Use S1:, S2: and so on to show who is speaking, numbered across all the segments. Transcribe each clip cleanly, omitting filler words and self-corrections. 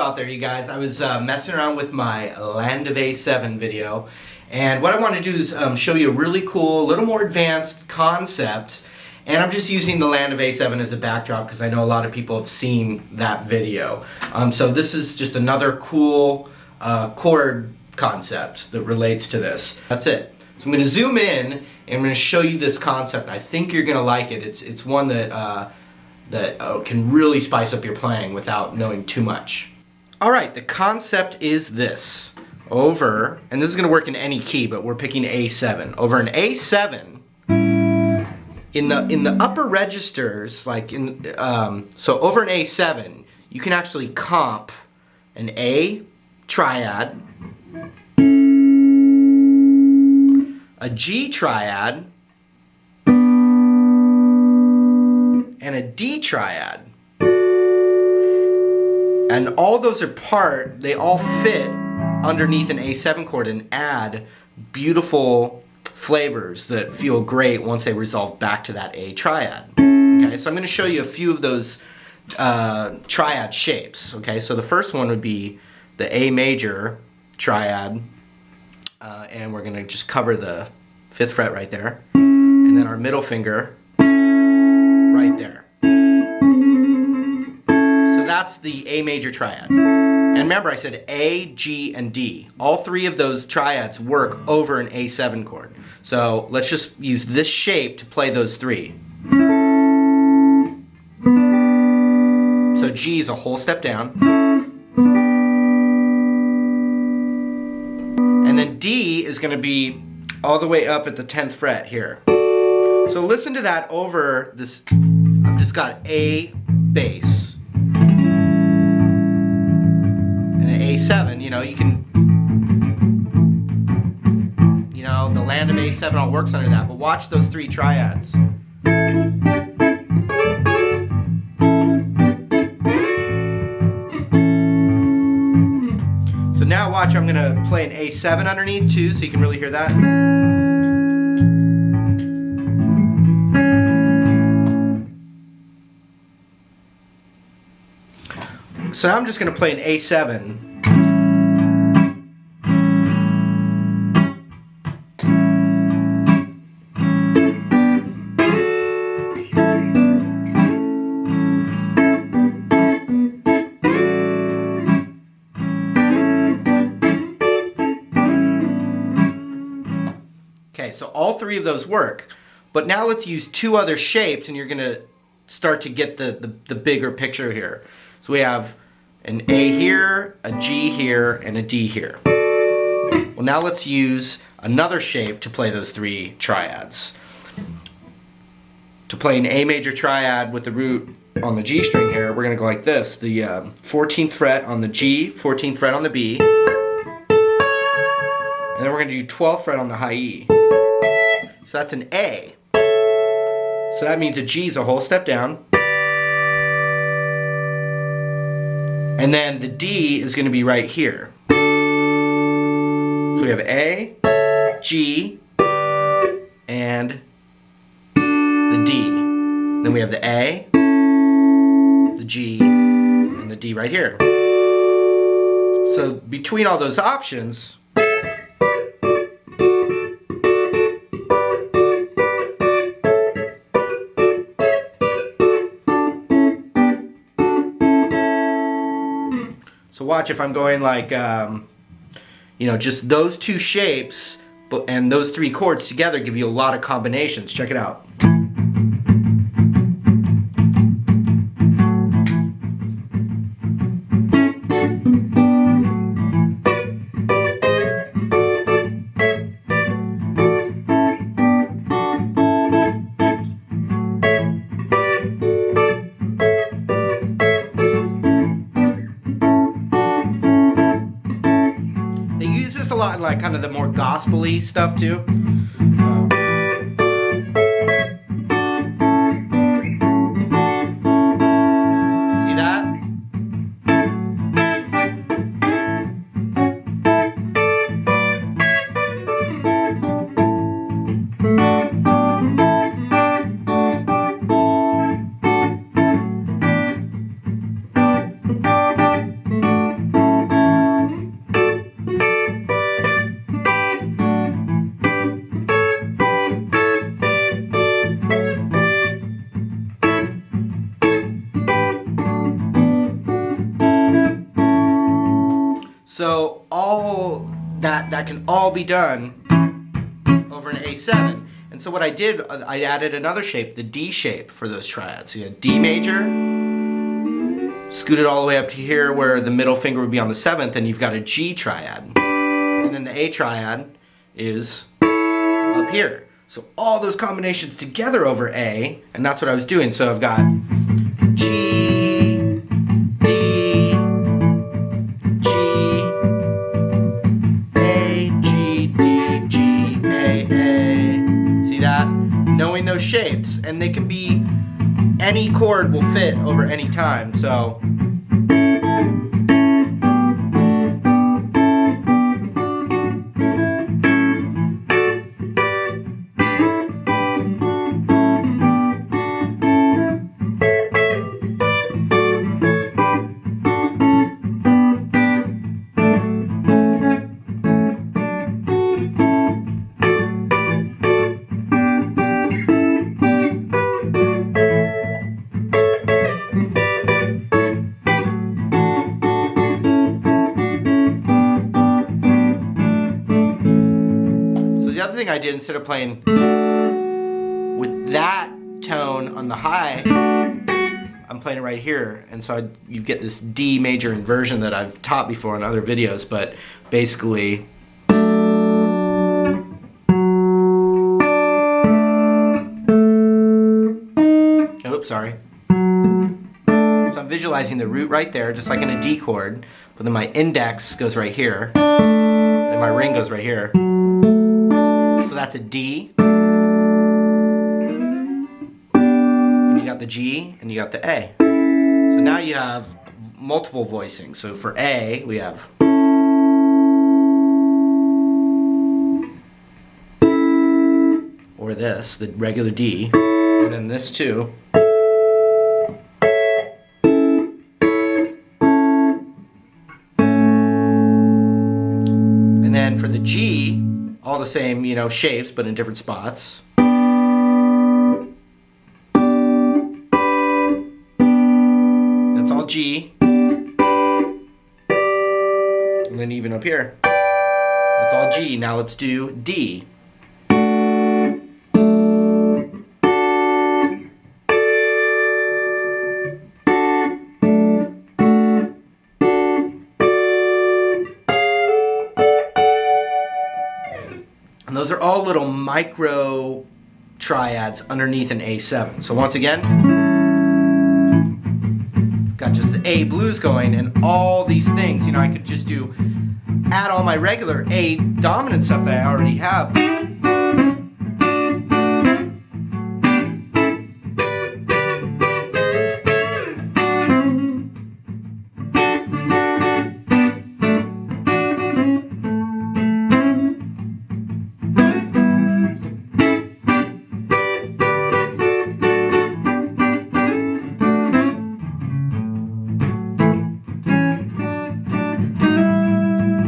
S1: out there, you guys. I was messing around with my Land of A7 video, and what I want to do is show you a really cool, little more advanced concept, and I'm just using the Land of A7 as a backdrop because I know a lot of people have seen that video. So this is just another cool chord concept that relates to this. That's it. So I'm going to zoom in and I'm going to show you this concept. I think you're going to like it. It's one that can really spice up your playing without knowing too much. Alright, the concept is this. Over, and this is going to work in any key, but we're picking A7. Over an A7, in the upper registers, like so over an A7, you can actually comp an A triad, a G triad, and a D triad. And all those they all fit underneath an A7 chord and add beautiful flavors that feel great once they resolve back to that A triad. Okay, so I'm going to show you a few of those triad shapes. Okay, so the first one would be the A major triad, and we're going to just cover the 5th fret right there, and then our middle finger right there. So that's the A major triad. And remember I said A, G, and D. All three of those triads work over an A7 chord. So let's just use this shape to play those three. So G is a whole step down. And then D is going to be all the way up at the 10th fret here. So listen to that over this. I've just got A bass and an A7. You know, you can, you know, the Land of A7 all works under that. But watch those three triads. So now watch, I'm gonna play an A7 underneath too, so you can really hear that. So now I'm just going to play an A7. Okay, so all three of those work. But now let's use two other shapes and you're going to start to get the bigger picture here. So we have an A here, a G here, and a D here. Well, now let's use another shape to play those three triads. To play an A major triad with the root on the G string here, we're going to go like this. The 14th fret on the G, 14th fret on the B, and then we're going to do 12th fret on the high E. So that's an A. So that means a G is a whole step down. And then the D is going to be right here. So we have A, G, and the D. Then we have the A, the G, and the D right here. So between all those options, so watch if I'm going like, you know, just those two shapes and those three chords together give you a lot of combinations. Check it out. A lot in like kind of the more gospel-y stuff too. See that? So all that can all be done over an A7. And so what I did, I added another shape, the D shape, for those triads. So you had D major, scooted all the way up to here where the middle finger would be on the 7th, and you've got a G triad. And then the A triad is up here. So all those combinations together over A, and that's what I was doing. So I've got G, D, G, A, G, D, G, A. See that? Knowing those shapes, and they can be, any chord will fit over any time, so. The other thing I did, instead of playing with that tone on the high, I'm playing it right here, and so you get this D major inversion that I've taught before in other videos, but basically oops, sorry. So I'm visualizing the root right there, just like in a D chord, but then my index goes right here, and my ring goes right here. So that's a D, and you got the G, and you got the A. So now you have multiple voicings. So for A, we have or this, the regular D, and then this too. And then for the G, all the same, you know, shapes, but in different spots. That's all G. And then even up here, that's all G. Now let's do D. And those are all little micro triads underneath an A7. So once again, got just the A blues going and all these things. You know, I could just add all my regular A dominant stuff that I already have.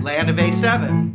S1: Land of A7.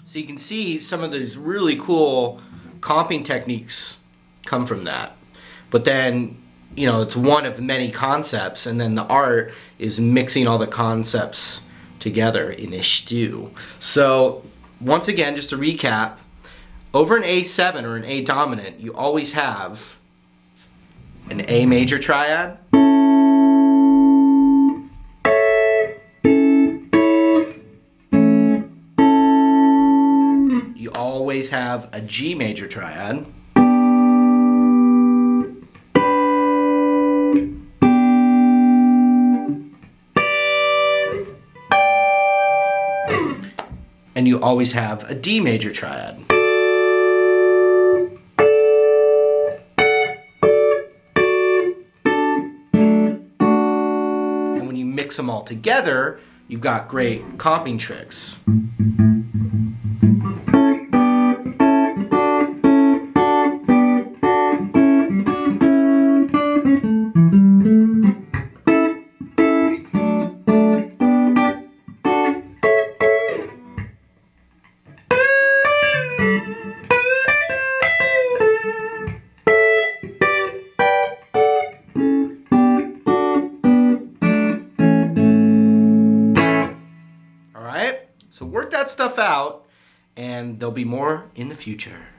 S1: So you can see some of these really cool comping techniques come from that. But then, you know, it's one of many concepts, and then the art is mixing all the concepts together in a stew. So once again, just to recap, over an A7 or an A dominant, you always have an A major triad, you always have a G major triad, and you always have a D major triad. And when you mix them all together, you've got great comping tricks. Alright, so work that stuff out, and there'll be more in the future.